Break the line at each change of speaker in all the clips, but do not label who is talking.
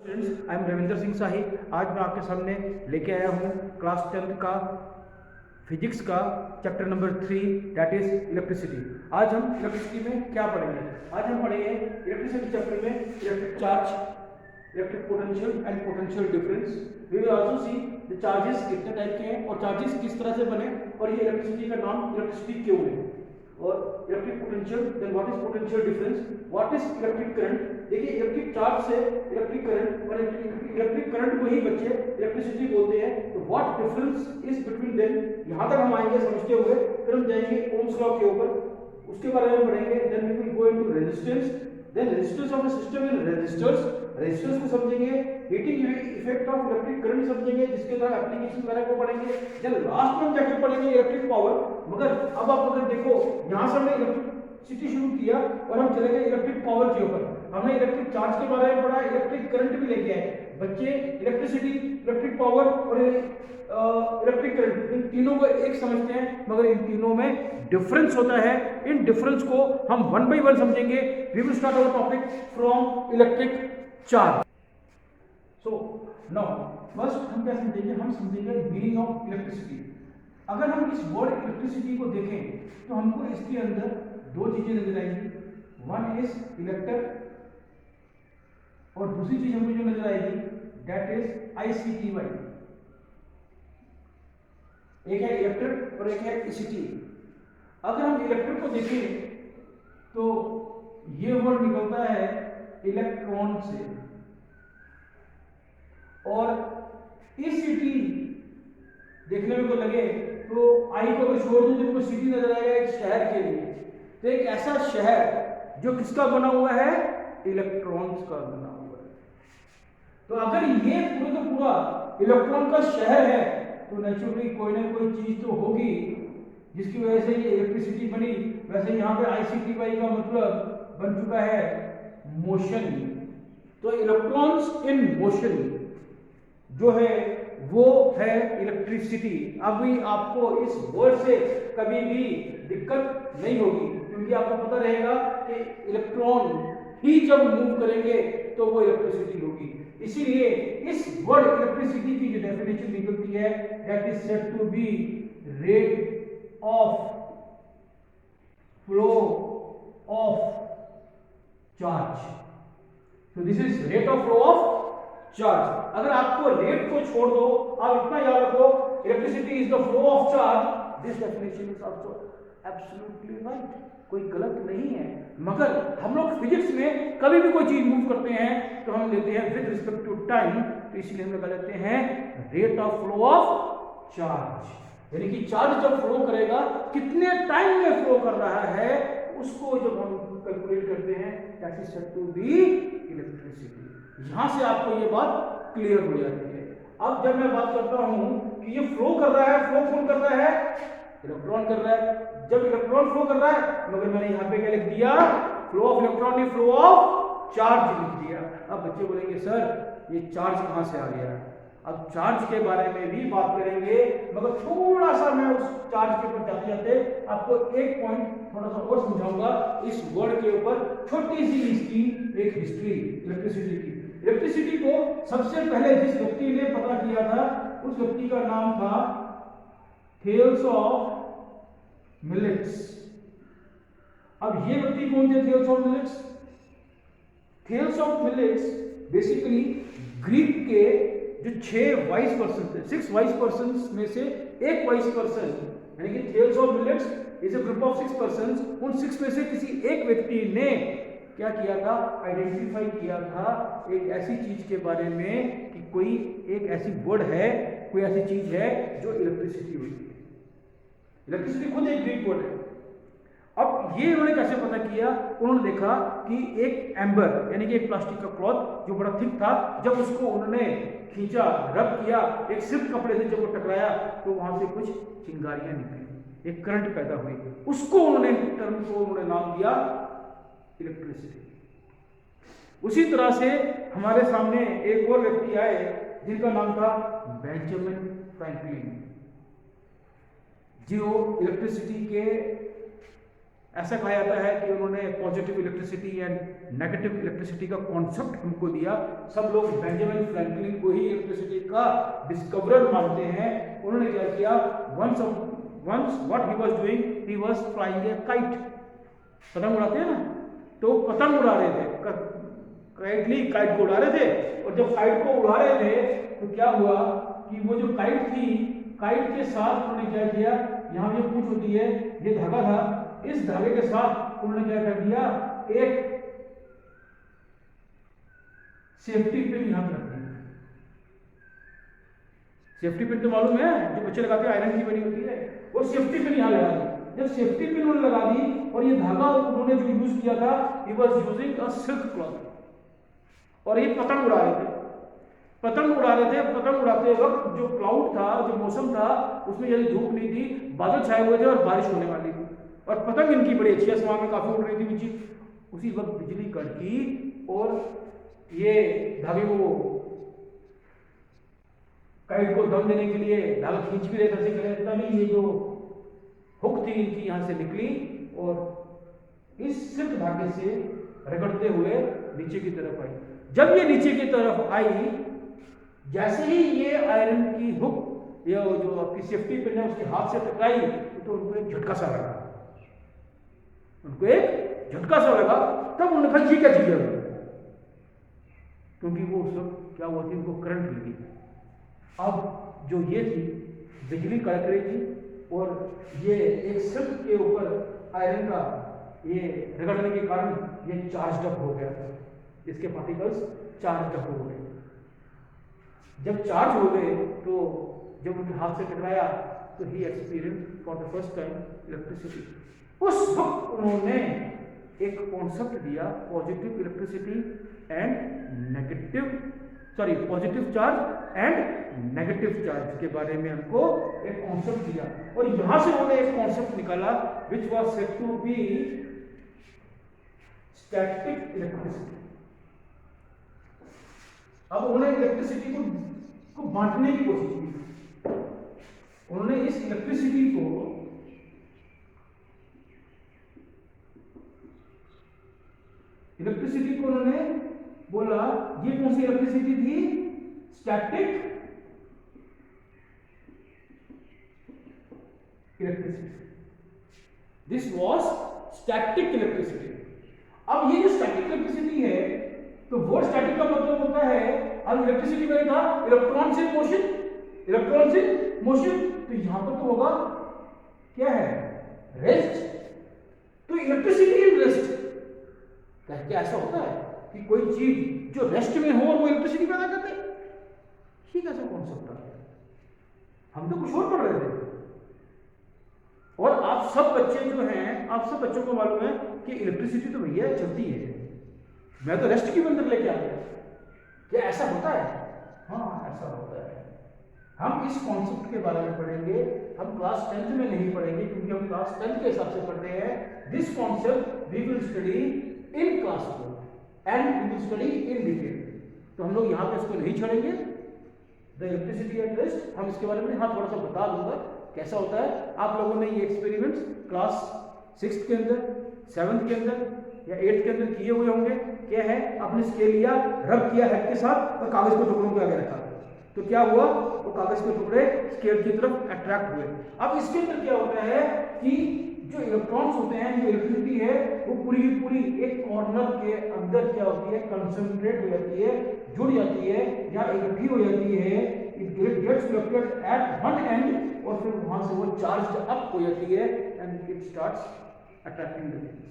Students, I am Ravinder Singh Shahi. आज मैं आपके सामने लेके आया हूँ क्लास 10th का फिजिक्स का chapter number 3 that is electricity. आज हम इलेक्ट्रिसिटी में क्या पढ़ेंगे? आज हम पढ़ेंगे इलेक्ट्रिसिटी चैप्टर में electric charge, electric potential and potential difference. We will also see the charges कितने टाइप के हैं और चार्जेस किस तरह से बने और ये इलेक्ट्रिसिटी का नाम इलेक्ट्रिसिटी क्यों है, और electric potential, then what is potential difference, what is electric current. देखिए, इलेक्ट्रिक चार्ज से इलेक्ट्रिक करंट और इलेक्ट्रिक करंट को ही बच्चे इलेक्ट्रिसिटी बोलते हैं। तो what difference is between them, यहां तक हम आएंगे समझते हुए, फिर हम जाएंगे ओम्स लॉ के ऊपर, उसके बारे में पढ़ेंगे। Then we will go into resistance, then resistance of the system in resistors, resistance को समझेंगे, heating effect of electric current समझेंगे, जिसके द्वारा एप्लीकेशन वगैरह को पढ़ेंगे। देन लास्ट में हम जाके पढ़ेंगे इलेक्ट्रिक पावर। मगर अब आप अगर देखो, यहां से हमने इलेक्ट्रिसिटी शुरू किया और हम चले गए इलेक्ट्रिक पावर के ऊपर। हमने इलेक्ट्रिक चार्ज के बारे में पढ़ा, इलेक्ट्रिक करंट भी लेके आए बच्चे। इलेक्ट्रिसिटी, इलेक्ट्रिक पावर और इलेक्ट्रिक करंट, इन तीनों को एक समझते हैं, मगर इन तीनों में डिफरेंस होता है। इन डिफरेंस को हम वन बाय वन समझेंगे। We will start our topic from electric charge. So now first हम क्या समझेंगे? हम समझेंगे मीनिंग ऑफ इलेक्ट्रिसिटी। अगर हम इस वर्ड इलेक्ट्रिसिटी को देखें तो हमको इसके अंदर दो चीजें नजर आएंगी। वन इज इलेक्टर और दूसरी चीज हमको जो नजर आएगी दैट इज ICTY। एक है इलेक्टर और एक है ICT। अगर हम इलेक्टर को देखें तो ये वर्ड निकलता है इलेक्ट्रॉन से, और ICT देखने में को लगे तो आई को अगर छोड़ दूं तो सिटी नजर आएगा एक शहर के लिए। तो एक ऐसा शहर जो किसका बना हुआ है? इलेक्ट्रॉन्स का बना हुआ है। तो अगर ये पूरा का पूरा इलेक्ट्रॉन का शहर है तो नेचुरली कोई ना कोई चीज तो होगी जिसकी वजह से ये इलेक्ट्रिसिटी बनी। वैसे यहाँ पे ICTY का मतलब बन चुका है मोशन। तो इलेक्ट्रॉन्स इन मोशन जो है वो है इलेक्ट्रिसिटी। अभी आपको इस वर्ड से कभी भी दिक्कत नहीं होगी, क्योंकि आपको पता रहेगा कि इलेक्ट्रॉन ही जब मूव करेंगे तो वो इलेक्ट्रिसिटी होगी। इसीलिए इस वर्ड इलेक्ट्रिसिटी की जो डेफिनेशन निकलती है that is said to be rate of flow of charge. तो this is rate of flow of charge. अगर आपको रेट को छोड़ दो, आप इतना याद रखो electricity is the flow of charge, this definition is also absolutely right, कोई गलत नहीं है। मगर हम लोग फिजिक्स में कभी भी कोई चीज मूव करते हैं तो हम लेते हैं विद रिस्पेक्ट टू टाइम, तो इसलिए हम लगा लेते हैं rate of flow of charge. यानी कि चार्ज जब फ्लो करेगा कितने टाइम में फ्लो कर रहा है उसको जब हम कैलकुलेट करते हैं that is said to be electricity. यहां से आपको ये बात क्लियर हो जाती है। अब जब मैं बात करता हूं कि ये फ्लो कर रहा है, फ्लो कौन कर रहा है? इलेक्ट्रॉन कर रहा है। जब इलेक्ट्रॉन फ्लो कर रहा है, मगर मैंने यहां पे क्या लिख दिया? फ्लो ऑफ इलेक्ट्रॉन नहीं, फ्लो ऑफ चार्ज लिख दिया। अब बच्चे बोलेंगे सर ये चार्ज कहां से आ गया? अब चार्ज के बारे में भी बात करेंगे, मगर थोड़ा सा मैं उस चार्ज के ऊपर जाते जाते आपको एक पॉइंट थोड़ा सा और समझाऊंगा इस वर्ड के ऊपर। छोटी सी इसकी एक हिस्ट्री इलेक्ट्रिसिटी की। इलेक्ट्रिसिटी को सबसे पहले जिस व्यक्ति ने पता किया था उस व्यक्ति का नाम था थेल्स ऑफ मिलेट्स। अब ये व्यक्ति कौन थे Thales of millets? Thales of millets basically Greek के जो 6 वाइस पर्सन थे, 6 वाइस पर्सन में से एक वाइस पर्सन, यानी कि Thales of millets is a group of 6 person. उन 6 में से किसी एक व्यक्ति ने क्या किया था? आइडेंटिफाई किया था एक ऐसी चीज के बारे में कि कोई एक ऐसी वर्ड है, कोई ऐसी चीज है जो इलेक्ट्रिसिटी होती है। इलेक्ट्रिसिटी खुद एक ग्रीक वर्ड है। अब ये उन्होंने कैसे पता किया? उन्होंने देखा कि एक एम्बर यानी कि एक प्लास्टिक का क्लॉथ जो बड़ा थिक था, जब उसको उन्होंने खींचा, रब किया, एक सिर्फ कपड़े से जब वो टकराया तो वहां से कुछ चिंगारियां निकली, एक करंट पैदा हुई। उसको उन्होंने टर्म को उन्होंने नाम दिया इलेक्ट्रिसिटी। उसी तरह से हमारे सामने एक और व्यक्ति आए जिनका नाम था बेंजामिन फ्रैंकलिन, जो इलेक्ट्रिसिटी के ऐसा कहा जाता है कि उन्होंने positive electricity and negative electricity का कॉन्सेप्ट हमको दिया। सब लोग बेंजामिन फ्रैंकलिन को ही इलेक्ट्रिसिटी का डिस्कवरर मानते हैं। उन्होंने क्या किया, once what he was doing, he was flying a kite। पतंग उड़ाते हैं ना, तो पतंग उड़ा रहे थे, काइट को उड़ा रहे थे। और जब काइट को उड़ा रहे थे तो क्या हुआ कि वो जो काइट थी, काइट के साथ उन्होंने क्या किया, यहाँ जो पूंछ होती है, ये धागा था, इस धागे के साथ उन्होंने क्या कर दिया, एक सेफ्टी पिन यहाँ पर रख दिया। सेफ्टी पिन तो मालूम है, जो बच्चे लगाते हैं, आयरन की बनी होती है, वो सेफ्टी पिन यहाँ लगा दी। जब सेफ्टी पिन उन्होंने लगा दी और ये धागा उन्होंने जो यूज किया था, he was using a silk cloth, और ये पतंग उड़ा रहे थे। पतंग उड़ाते वक्त जो क्लाउड था, जो मौसम था, उसमें यदि धूप नहीं थी, बादल छाए हुए थे और बारिश होने वाली थी, और पतंग इनकी बड़ी अच्छी आसमान में काफी उड़ रही थी नीचे। उसी वक्त बिजली कड़की और ये धागे को, काइट को दम देने के लिए धागा खींच भी रहे थे, तभी ये जो हुक थी इनकी यहाँ से निकली और इस सिल्क धागे से रगड़ते हुए नीचे की तरफ आई। जब ये नीचे की तरफ आई, जैसे ही ये आयरन की हुक, ये जो आपकी सेफ्टी पिन है, उसके हाथ से टकराई, तो उनको एक झटका सा लगा, तब उन्होंने कहा ये क्या चीज है, क्योंकि वो उस वक्त क्या हुआ थी, उनको करंट लगी। अब जो ये थी, बिजली कड़क रही थी और ये एक सिल्क के ऊपर आयरन का ये रगड़ने के कारण ये चार्ज अप हो गया था, इसके पार्टिकल्स चार्ज अप हो गए। जब चार्ज हो गए तो जब उनके हाथ से टकराया तो ही experience for the first time electricity. उस वक्त उन्होंने एक कॉन्सेप्ट दिया, positive electricity and positive charge and negative charge के बारे में हमको एक कॉन्सेप्ट दिया, और यहां से उन्होंने एक कॉन्सेप्ट निकाला which was said to be static electricity. अब उन्होंने इलेक्ट्रिसिटी को बांटने की कोशिश की। उन्होंने इस इलेक्ट्रिसिटी को उन्होंने बोला, ये कौन सी इलेक्ट्रिसिटी थी, static electricity. This was static electricity. अब ये जो स्टैटिक इलेक्ट्रिसिटी है, तो वो स्टैटिक का मतलब होता है, अब इलेक्ट्रिसिटी में था इलेक्ट्रॉन से मोशन, तो यहां पर तो होगा क्या है, रेस्ट। तो इलेक्ट्रिसिटी इन रेस्ट, क्या ऐसा होता है कि कोई चीज जो रेस्ट में हो और वो इलेक्ट्रिसिटी पैदा कर दे, ठीक ऐसा कॉन्सेप्ट था। हम तो कुछ और पढ़ रहे थे, और आप सब बच्चे जो हैं, आप सब बच्चों को मालूम है कि इलेक्ट्रिसिटी तो भैया चलती है, मैं तो रेस्ट की अंदर लेके आ गया। क्या ऐसा होता है? हाँ, ऐसा होता है। हम इस कॉन्सेप्ट के बारे में पढ़ेंगे, हम क्लास 10th में नहीं पढ़ेंगे, क्योंकि हम क्लास 10th के हिसाब से पढ़ रहे हैं। This concept we will study in class 4 and we will study in detail. तो हम लोग यहाँ पे इसको नहीं छोड़ेंगे, द इलेक्ट्रिसिटी एट रेस्ट। हम इसके बारे में हाँ थोड़ा सा बता दूंगा कैसा होता है। आप लोगों ने ये एक्सपेरिमेंट्स क्लास 6th के अंदर, 7th के अंदर या 8th के अंदर किए हुए होंगे। क्या है, आपने स्केल लिया, रब किया हेड के साथ और कागज को टुकड़ों के आगे रखा, तो क्या हुआ, वो कागज के टुकड़े स्केल की तरफ अट्रैक्ट हुए। अब इसके अंदर क्या होता है कि जो इलेक्ट्रॉन्स होते हैं, जो इलेक्ट्रिसिटी है, वो पूरी की पूरी एक कॉर्नर के अंदर क्या होती है, कंसंट्रेट हो जाती है, जुड़ जाती है या इकट्ठी हो जाती है। It gets reflected at one end, और फिर वहां से वो चार्ज अप हो जाती है and it starts attracting the things.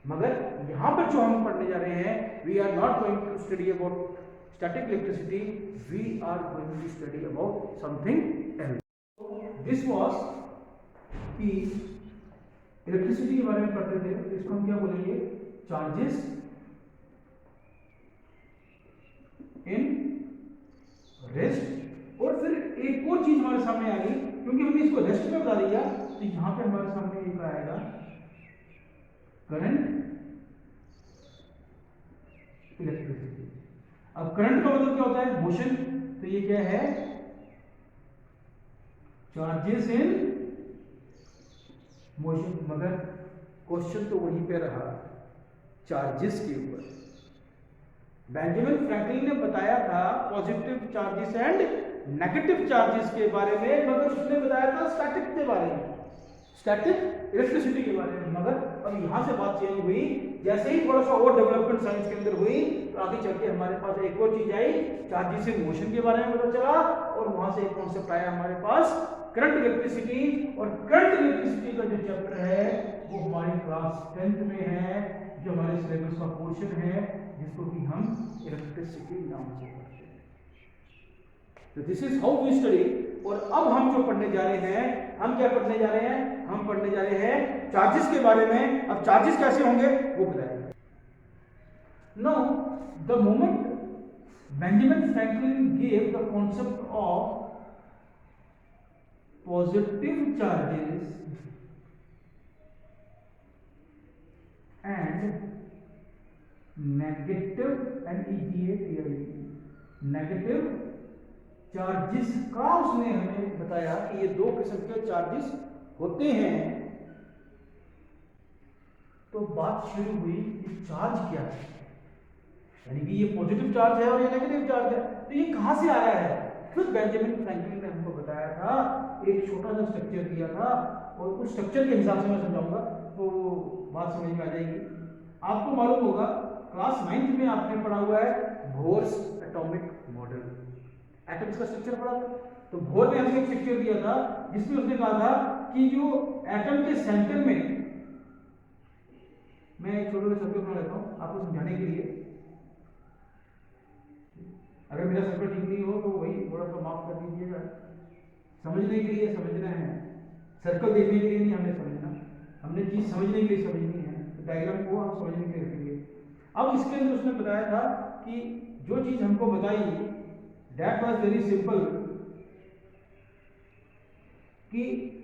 मगर यहां पर जो हम पढ़ने जा रहे हैं, we are not going to study about static electricity, we are going to study about something else. This was कि इलेक्ट्रिसिटी के बारे में पढ़ते थे, इसको हम क्या बोलेंगे, चार्जेस इन रेस्ट। और फिर एक और चीज हमारे सामने आ गई, क्योंकि हमने इसको रेस्ट में बता दिया, तो यहां पे हमारे सामने एक आएगा करंट इलेक्ट्रिसिटी। अब करंट का मतलब क्या होता है, मोशन, तो ये क्या है, चार्जेस इन मोशन। मगर क्वेश्चन तो वहीं पे रहा, चार्जेस के ऊपर। बेंजामिन फ्रैंकलिन ने बताया था positive charges and negative charges के बारे में, मगर उसने बताया था स्टैटिक के बारे में, स्टैटिक इलेक्ट्रिसिटी के बारे में। मगर अब यहाँ से बात चेंज हुई, जैसे ही थोड़ा सा और डेवलपमेंट साइंस के अंदर हुई तो आगे चल के हमारे पास एक और चीज आई, चार्जेस इन मोशन के बारे में पता चला, और वहां से एक कॉन्सेप्ट आया हमारे पास करंट इलेक्ट्रिसिटी। और करंट इलेक्ट्रिसिटी का जो चैप्टर है वो हमारी क्लास 10th में है, जो हमारे सिलेबस का पोर्शन है, जिसको कि हम इलेक्ट्रिसिटी नाम से पढ़ते हैं। तो this is how we study. और अब हम जो पढ़ने जा रहे हैं, हम क्या पढ़ने जा रहे हैं, हम पढ़ने जा रहे हैं चार्जेस के बारे में। अब चार्जेस कैसे होंगे वो बताएंगे। Now the moment Benjamin Franklin gave the concept of positive charges and negative negative charges का उसने हमें बताया कि ये दो किस्म के चार्जेस होते हैं। तो बात शुरू हुई कि चार्ज क्या है, यानी कि ये पॉजिटिव चार्ज है और ये नेगेटिव चार्ज है, तो ये कहां से आया है। फिर बेंजामिन फ्रैंकलिन ने हमको बताया था, एक छोटा सा स्ट्रक्चर दिया था, और उस स्ट्रक्चर के हिसाब से मैं समझाऊंगा तो बात समझ में आ जाएगी। आपको मालूम होगा क्लास 9th में आपने पढ़ा हुआ है बोर्स एटॉमिक मॉडल, एटम्स का स्ट्रक्चर पढ़ा था। तो बोर ने हमें एक स्ट्रक्चर दिया था जिसमें उसने कहा था कि जो एटम के सेंटर में, मैं एक छोटा सा सर्कल बना लेता हूं आपको समझाने के लिए, अगर मेरा सर्कल ठीक नहीं हो तो वही थोड़ा सा माफ कर दीजिएगा, समझने के लिए समझना है, सर्कल देखने के लिए नहीं हमें समझना, हमने चीज समझने के लिए समझनी है, तो डायग्राम को हम समझने के लिए रखेंगे। अब इसके अंदर उसने बताया था कि जो चीज हमको बताई दैट वाज वेरी सिंपल, कि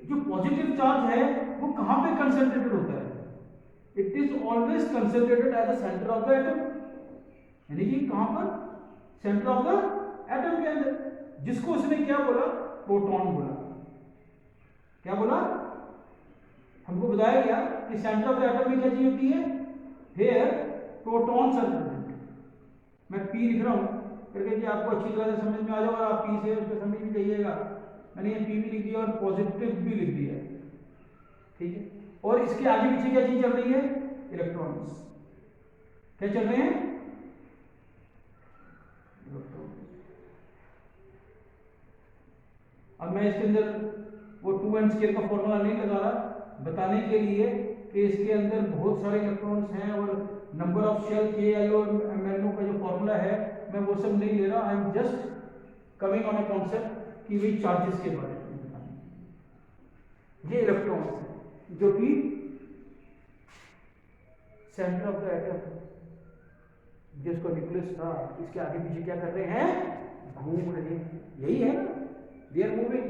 जो पॉजिटिव चार्ज है वो कहां पे कंसंट्रेटेड होता है, it is always concentrated at the centre of the atom, यानी कि कहां पर, सेंटर ऑफ द एटम के अंदर, जिसको उसने क्या बोला, प्रोटॉन बोला। क्या बोला, हमको बताया गया कि सेंटर ऑफ द एटम में क्या चीज होती है, हियर प्रोटॉन्स आर प्रेजेंट। मैं पी लिख रहा हूं करके कि आपको अच्छी तरह से समझ में आ जाए, और आप पी से उसको समझ भी जाइएगा। मैंने ये पी भी लिख दिया और पॉजिटिव भी लिख दिया, ठीक है। और इसके आगे पीछे क्या चीज चल रही है, इलेक्ट्रॉन्स। क्या चल रहे हैं, अब मैं इसके अंदर वो 2n स्केयर का फॉर्मूला नहीं लगा रहा, बताने के लिए कि इसके अंदर बहुत सारे इलेक्ट्रॉन्स हैं और नंबर ऑफ शेल KL और MnO का जो फॉर्मूला है मैं वो सब नहीं ले रहा, I am just coming on a concept कि वही चार्जेस के बारे में बताना। ये इलेक्ट्रॉन्स हैं जो कि सेंटर ऑफ द एटम, जिसको न्यूक्लियस था, इसके आगे पीछे क्या कर रहे हैं, घूम रहे हैं, यही है ना, they are moving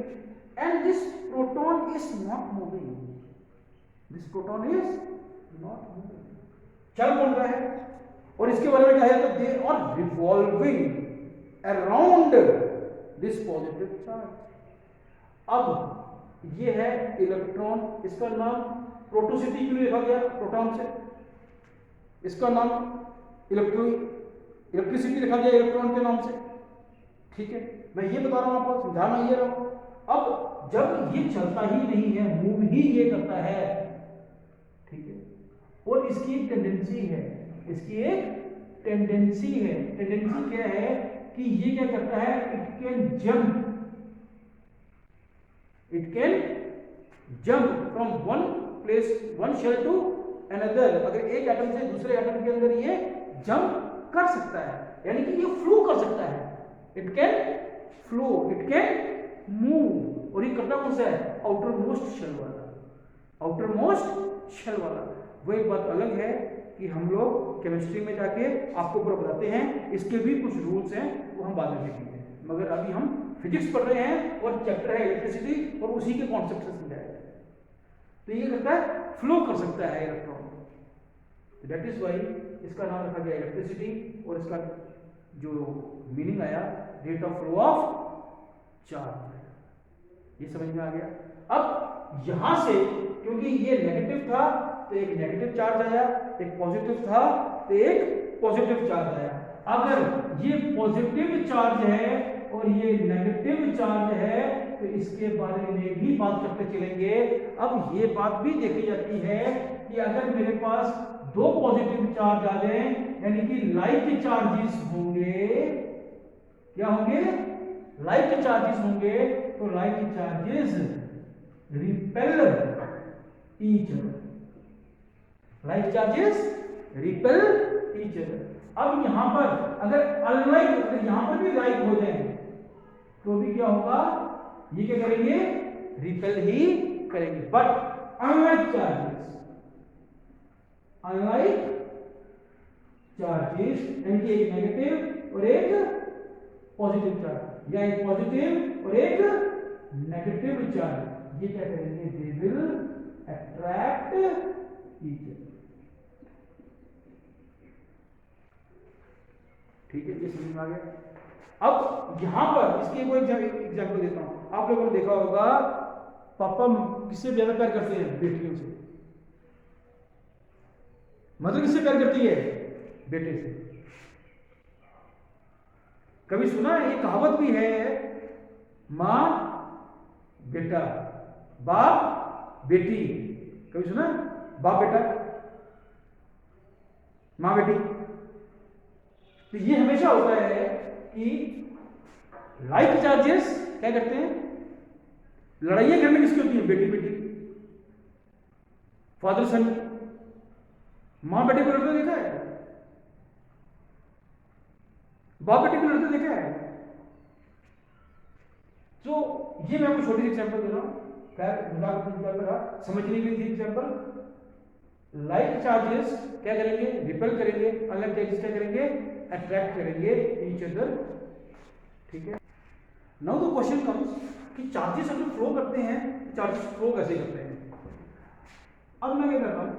and this proton is not moving, this proton is not moving, चल कौन रहा है। और इसके बारे में क्या है, तो they are revolving around this positive charge। अब ये है इलेक्ट्रॉन, इसका नाम प्रोटोसिटी क्यों लिखा गया, प्रोटॉन से, इसका नाम इलेक्ट्रिसिटी लिखा गया इलेक्ट्रॉन के नाम से, ठीक है। मैं ये बता रहा हूं आपको, समझा मैं ये रहा हूं। अब जब ये चलता ही नहीं है, मूव ही ये करता है, ठीक है, और इसकी एक टेंडेंसी है, इसकी एक टेंडेंसी है, टेंडेंसी क्या है कि ये क्या करता है, it can jump from one place, one shell to another. अगर एक एटम से दूसरे एटम के अंदर ये जंप कर सकता है, यानी कि ये फ्लो कर सकता है, it can flow, it can move. और ये करता कौन सा है, आउटर मोस्ट शेल वाला, आउटर मोस्ट शेल वाला। वो एक बात अलग है कि हम लोग केमिस्ट्री में जाके आपको पूरा बताते हैं, इसके भी कुछ रूल्स हैं, वो हम बाद में देखेंगे, मगर अभी हम फिजिक्स पढ़ रहे हैं और चैप्टर है इलेक्ट्रिसिटी, और उसी के कॉन्सेप्ट से समझाया है। तो ये करता है, फ्लो कर सकता है इलेक्ट्रॉन, दैट इज वाई इसका नाम रखा गया इलेक्ट्रिसिटी, और इसका जो मीनिंग आया rate of flow of charge. ये समझ में आ गया। अब यहां से क्योंकि ये नेगेटिव था तो एक नेगेटिव चार्ज आया, एक पॉजिटिव था तो एक पॉजिटिव चार्ज आया। अगर ये पॉजिटिव चार्ज है और ये नेगेटिव चार्ज है तो इसके बारे में भी बात करते चलेंगे। अब ये बात भी देखी जाती है कि अगर मेरे पास दो पॉजिटिव चार्ज आ जाए यानी कि लाइक चार्जेस होंगे, क्या होंगे, लाइक चार्जेस होंगे, तो like charges repel each other, like charges repel each other. अब यहां पर अगर अनलाइक, अगर यहां पर भी लाइक हो जाए तो भी क्या होगा, ये क्या करेंगे, रिपेल ही करेंगे। But unlike charges, unlike charges यानी कि एक नेगेटिव और एक पॉजिटिव चार्ज, या एक पॉजिटिव और एक नेगेटिव चार्ज, ये क्या करेंगे, they will attract each other. ठीक है, ये समझ में आ गया। अब यहां पर इसकी एक एग्जाम्पल देता हूं। आप लोगों ने देखा होगा पापा किससे ज्यादा प्यार करते हैं, बेटियों से। मदर किससे प्यार करती है, बेटे से। कभी सुना है, एक कहावत भी है, मां बेटा, बाप बेटी। कभी सुना, बाप बेटा, मां बेटी। तो ये हमेशा होता है कि लाइक चार्जेस क्या करते हैं, लड़ाइयां घर में किसकी होती है, बेटी बेटी, फादर सन। मां बेटे को लड़ते देखा है, बाप बेटे को लड़ते देखा है। तो ये मैं आपको छोटी सी एग्जांपल दे रहा हूं, खैर समझने के लिए एग्जांपल। लाइक चार्जेस क्या करेंगे, रिपेल करेंगे, अनलाइक चार्जेस क्या करेंगे, अट्रैक्ट करेंगे ईच अदर। ठीक है। नाउ द क्वेश्चन कम्स कि चार्जेस अगर फ्लो करते हैं, चार्जेस फ्लो कैसे करते हैं। अब मैं क्या करता हूं,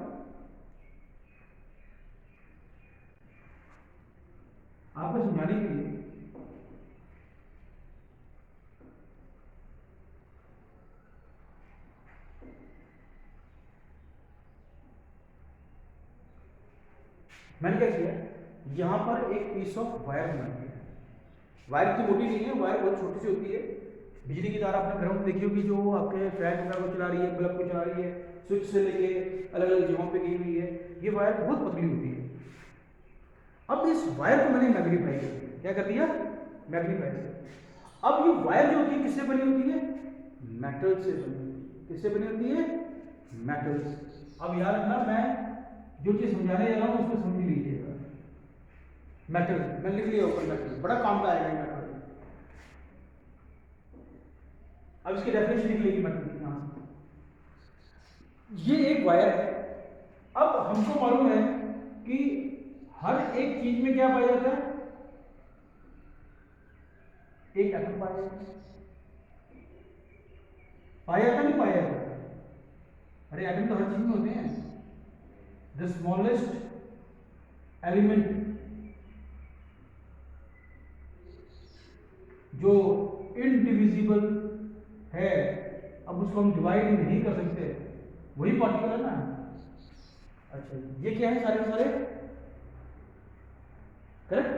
आपको समझाने के लिए मैंने क्या किया, यहां पर एक पीस ऑफ वायर बना दिया। वायर इतनी मोटी नहीं है, वायर बहुत छोटी सी होती है। बिजली की तार आपने घरों में देखी होगी, जो आपके फैन को चला रही है, बल्ब को चला रही है, स्विच से लेके अलग अलग जगहों पे गई हुई है। ये वायर बहुत पतली होती है। अब इस वायर को मैंने मैग्नीफाई कर दिया। क्या कर दिया, मैग्नीफाई कर। अब ये वायर जो होती है किससे बनी होती है, मेटल से बनी होती है। किससे बनी होती है, मेटल से। अब याद रखना, मैं जो चीज समझाने जा रहा हूं उसको समझ लीजिएगा। मेटल मैं लिख लिया ऊपर, मेटल बड़ा काम का आएगा मेटल। अब इसकी डेफिनेशन लिख लेगी मेटल की। यहां ये एक वायर है। अब हमको मालूम है कि हर एक चीज में क्या पाया जाता है, एक एटम पाया जाता है। पाया जाता नहीं पाया जाता, अरे एटम तो हर चीज में होते हैं। द स्मॉलेस्ट एलिमेंट जो इनडिविजिबल है, अब उसको हम डिवाइड नहीं कर सकते, वही पार्टिकल है ना। अच्छा, ये क्या है, सारे के सारे करेक्ट।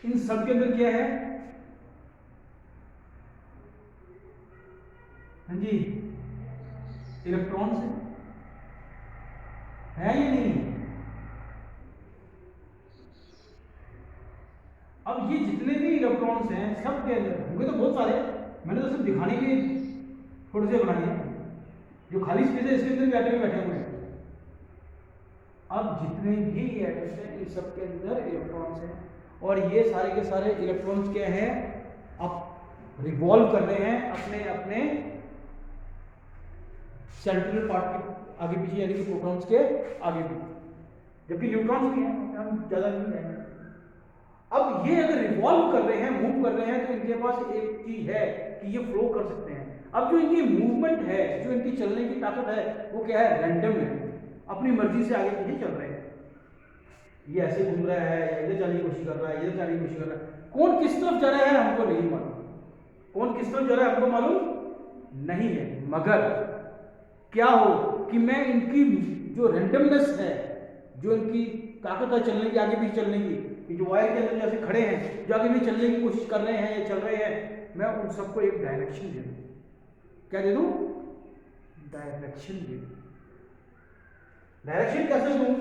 इन सब के अंदर क्या है, हाँ जी, इलेक्ट्रॉन्स है या नहीं। अब ये जितने भी इलेक्ट्रॉन्स हैं सब के अंदर होंगे तो बहुत सारे, मैंने तो सिर्फ दिखाने के लिए थोड़े से बनाए हैं। जो खाली स्पेस है इसके अंदर भी एटम बैठे हुए हैं। अब जितने भी एटम्स हैं इन सब के अंदर इलेक्ट्रॉन्स हैं, और ये सारे के सारे इलेक्ट्रॉन्स क्या हैं, अब रिवॉल्व कर रहे हैं अपने अपने सेंट्रल पार्ट के आगे पीछे, यानी कि प्रोटॉन्स के आगे पीछे, जबकि न्यूट्रॉन्स भी हैं, हम ज्यादा नहीं जाएंगे। अब ये अगर रिवॉल्व कर रहे हैं, मूव कर रहे हैं, तो इनके पास एक चीज है कि ये फ्लो कर सकते हैं। अब जो इनकी मूवमेंट है, जो इनकी चलने की ताकत है, वो क्या है, रैंडम है, अपनी मर्जी से आगे पीछे चल रहे हैं। ये ऐसे घूम रहा है, इधर जाने की कोशिश कर रहा है, इधर जाने की कोशिश कर रहा है। कौन किस तरफ जा रहा है हमको नहीं मालूम, कौन किस तरफ जा रहा है हमको मालूम नहीं है। मगर क्या हो, कि मैं इनकी जो रेंडमनेस है, जो इनकी ताकत है चलने की, आगे भी चलने की, कि जो वायर के अंदर जैसे खड़े हैं, जो आगे भी चलने की कोशिश कर रहे हैं या चल रहे हैं, मैं उन सबको एक डायरेक्शन दे दूँ। क्या दे दूँ? डायरेक्शन दे दूँ। डायरेक्शन कैसे दूँ?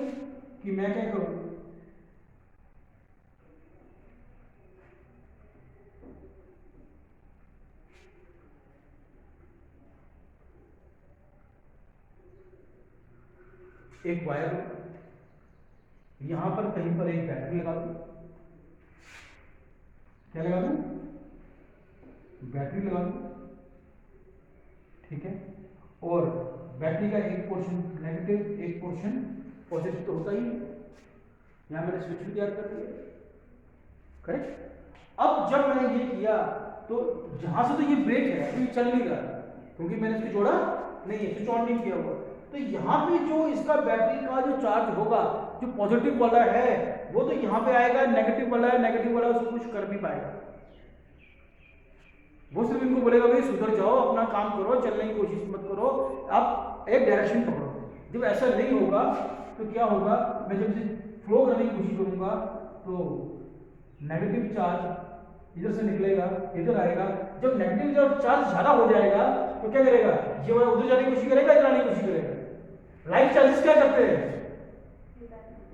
कि मैं क्या करूँ, एक वायर यहां पर कहीं पर एक बैटरी लगा दूं। क्या लगा दूं? बैटरी लगा दूं, ठीक है। और बैटरी का एक पोर्शन नेगेटिव, एक पोर्शन पॉजिटिव तो होता ही है। यहां मैंने स्विच भी तैयार कर दिया, करेक्ट। अब जब मैंने ये किया तो जहां से तो ये ब्रेक है, अभी चल नहीं रहा क्योंकि मैंने इसको जोड़ा नहीं है, स्विच ऑन नहीं किया हुआ। तो यहाँ पे जो इसका बैटरी का जो चार्ज होगा, जो पॉजिटिव वाला है वो तो यहाँ पे आएगा, नेगेटिव वाला है, नेगेटिव वाला उसको कुछ कर नहीं पाएगा। वो सिर्फ इनको बोलेगा भाई सुधर जाओ, अपना काम करो, चलने की कोशिश मत करो, आप एक डायरेक्शन पकड़ो। जब ऐसा नहीं होगा तो क्या होगा, मैं जब इसे फ्लो करने की कोशिश करूंगा तो नेगेटिव चार्ज इधर से निकलेगा, इधर आएगा। जब नेगेटिव चार्ज ज्यादा हो जाएगा तो क्या करेगा, ये वाला उधर जाने की कोशिश करेगा, इधर आने की कोशिश करेगा। लाइट चार्जेस क्या करते हैं?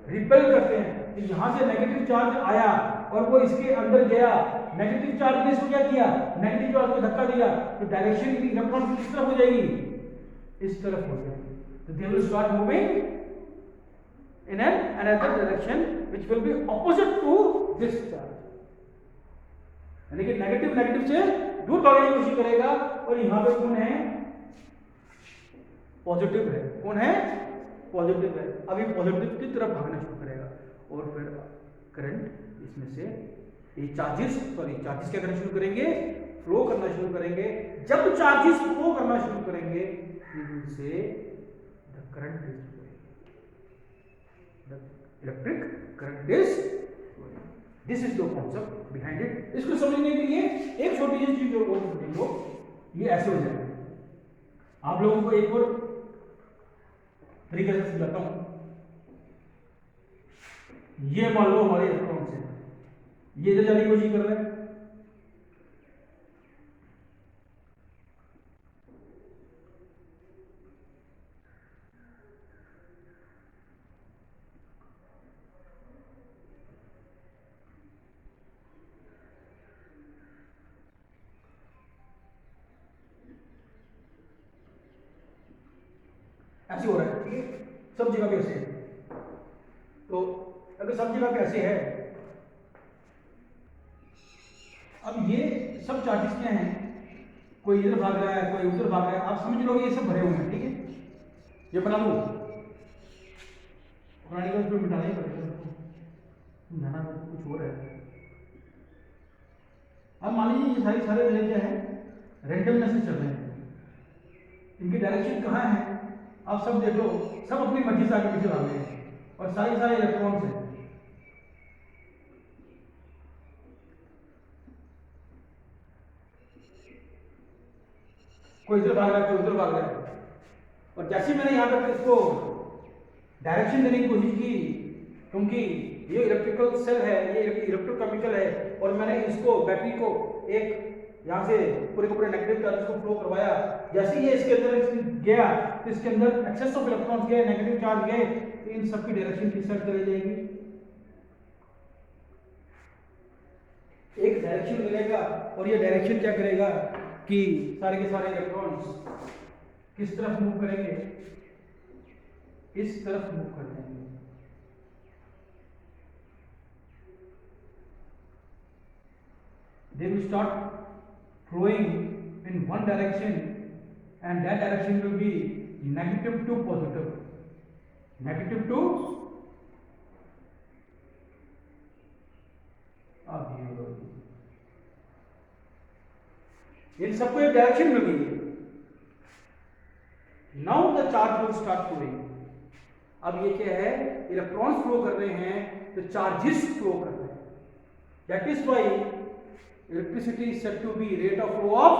रिपेल करते हैं। तो यहां से नेगेटिव चार्ज आया और वो इसके अंदर गया, नेगेटिव चार्ज ने इसको क्या किया, नेगेटिव चार्ज को धक्का दिया, तो डायरेक्शन की इलेक्ट्रॉन किस तरफ हो जाएगी? इस तरफ हो जाएगी। तो they will start moving in an another direction which will be opposite to this charge. यानी कि नेगेटिव नेगेटिव से दूर भागने की कोशिश करेगा और यहां पे कौन है? पॉजिटिव है। कौन है? पॉजिटिव है। अभी पॉजिटिव की तरफ भागना शुरू करेगा और फिर करंट इसमें से ये चार्जेस क्या करना शुरू करेंगे? फ्लो करना शुरू करेंगे। जब चार्जेस फ्लो करना शुरू करेंगे से the current is the electric current is, this is the concept behind it. इसको समझने के लिए एक छोटी सी चीज और समझेंगे, ये ऐसे हो जाएगा। आप लोगों को एक और तरीके से समझाता हूं। ये मान लो हमारे इलेक्ट्रॉन से ये इधर जाने की कोशिश कर रहे हैं, ऐसे हो रहा है, ठीक है। सब जगह पे ऐसे है। तो अगर सब जगह पे ऐसे है, अब ये सब चार्जेस क्या हैं, कोई इधर भाग रहा है, कोई उधर भाग रहा है, आप समझ लो ये सब भरे हुए हैं, ठीक है। ये बना लो, बनाने का उसमें मिटाना ही पड़ेगा, समझाना कुछ हो रहा है। अब मान लीजिए ये सारे जगह क्या है, रेंडमनेस से चल रहे हैं, इनकी डायरेक्शन कहाँ है आप सब देखो, सब अपनी मर्जी से आगे पीछे भाग रहे हैं और सारे इलेक्ट्रॉन्स हैं। कोई इधर भाग रहा है, कोई उधर भाग रहा है। और जैसे मैंने यहाँ पर इसको डायरेक्शन देने की कोशिश की, क्योंकि ये इलेक्ट्रिकल सेल है, ये इलेक्ट्रोकेमिकल है, और मैंने इसको बैटरी को एक यहाँ से पूरे के पूरे नेगेटिव चार्ज को फ्लो करवाया। जैसे ये इसके अंदर गया तो इसके अंदर एक्सेस ऑफ इलेक्ट्रॉन्स गए, नेगेटिव चार्ज गए, तो इन सब की डायरेक्शन किस साइड चली जाएगी? एक डायरेक्शन मिलेगा और ये डायरेक्शन क्या करेगा कि सारे के सारे इलेक्ट्रॉन्स किस तरफ मूव करेंगे? इस तरफ मूव कर देंगे। They will start flowing in one direction, and that direction will be negative to positive, negative to इन सबको एक डायरेक्शन मिल गई है। Now the charge will start flowing. अब ये क्या है, इलेक्ट्रॉन्स फ्लो कर रहे हैं तो चार्जेस फ्लो कर रहे हैं। That is why electricity is said to be rate of flow of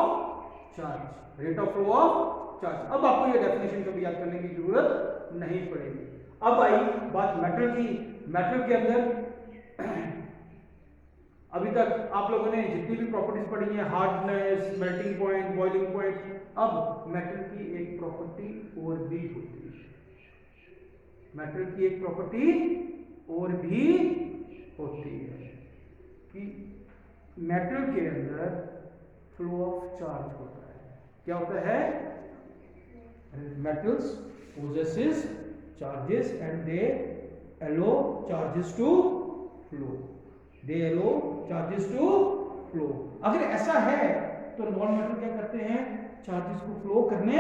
charge, rate of flow of charge. अब आपको ये डेफिनेशन कभी याद करने की जरूरत नहीं पड़ेगी। अब आई बात मेटल की। मेटल के अंदर अभी तक आप लोगों ने जितनी भी प्रॉपर्टीज पढ़ी हैं, hardness, melting point, boiling point, अब मेटल की एक प्रॉपर्टी और भी होती है। मेटल की एक प्रॉपर्टी और भी होती है कि मेटल के अंदर फ्लो ऑफ चार्ज होता है। क्या होता है? Metals possesses charges and they allow charges to flow. They allow charges to flow. अगर ऐसा है तो नॉन मेटल क्या करते हैं? चार्जेस को फ्लो करने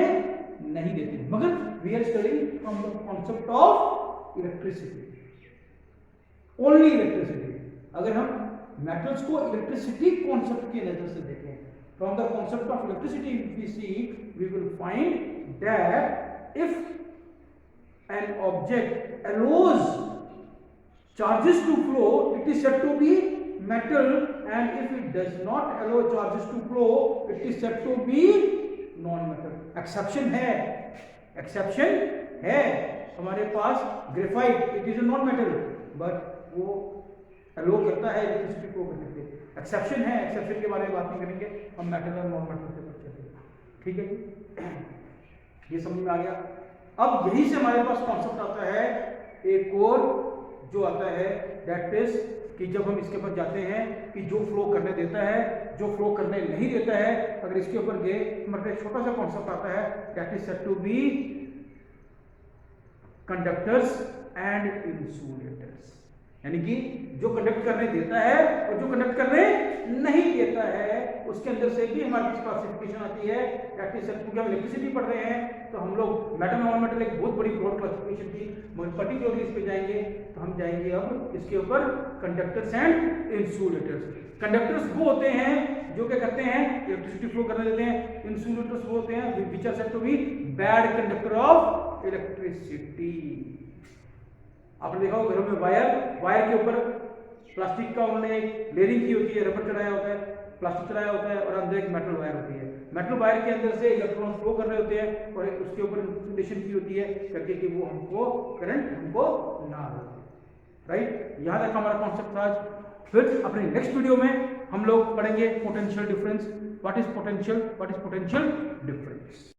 नहीं देते। मगर we are studying from the concept of electricity, only electricity. अगर हम मेटल्स को इलेक्ट्रिसिटी कॉन्सेप्ट की नजर से देखें, from the concept of electricity we see, we will find that if an object allows charges to flow, it is said to be metal, and if it does not allow charges to flow, it is said to be non-metal. Exception है, exception है हमारे पास graphite, it is a non metal but वो allow करता है electricity flow करने के लिए। एक्सेप्शन है, एक्सेप्शन के बारे में बात नहीं करेंगे, हम मेटल और नॉन मेटल के ऊपर चलेंगे। ठीक है, ये समझ में आ गया। अब यही से हमारे पास कॉन्सेप्ट आता है एक और जो आता है, दैट इज कि जब हम इसके ऊपर जाते हैं कि जो फ्लो करने देता है, जो फ्लो करने नहीं देता है, अगर इसके ऊपर गए मतलब एक छोटा सा कॉन्सेप्ट आता है, that is said to be conductors and insulators. यानी कि जो कंडक्ट करने देता है और जो कंडक्ट करने नहीं देता है, उसके अंदर से भी हमारे पास क्लासिफिकेशन आती है। दैट इज क्योंकि हम इलेक्ट्रिसिटी पढ़ रहे हैं तो हम लोग मेटल नॉन मेटल एक बहुत बड़ी ब्रॉड क्लासिफिकेशन थी, मगर पर्टिकुलरली इस पे जाएंगे तो हम जाएंगे अब इसके ऊपर कंडक्टर्स एंड इंसुलेटर्स। कंडक्टर्स वो होते हैं जो क्या करते हैं, इलेक्ट्रिसिटी फ्लो करने देते हैं। इंसुलेटर्स वो होते हैं which are said to be bad conductor of electricity. आपने देखा होगा घरों में वायर के ऊपर प्लास्टिक का उन्होंने एक लेयरिंग की होती है, रबर चढ़ाया होता है, प्लास्टिक चढ़ाया होता है और अंदर एक मेटल वायर होती है। मेटल वायर के अंदर से इलेक्ट्रॉन फ्लो कर रहे होते हैं और उसके ऊपर इंसुलेशन की होती है करके कि वो हमको करंट हमको ना लगे। राइट, यहाँ तक हमारा कॉन्सेप्ट था। फिर अपने नेक्स्ट वीडियो में हम लोग पढ़ेंगे potential difference. What is potential, what is potential difference.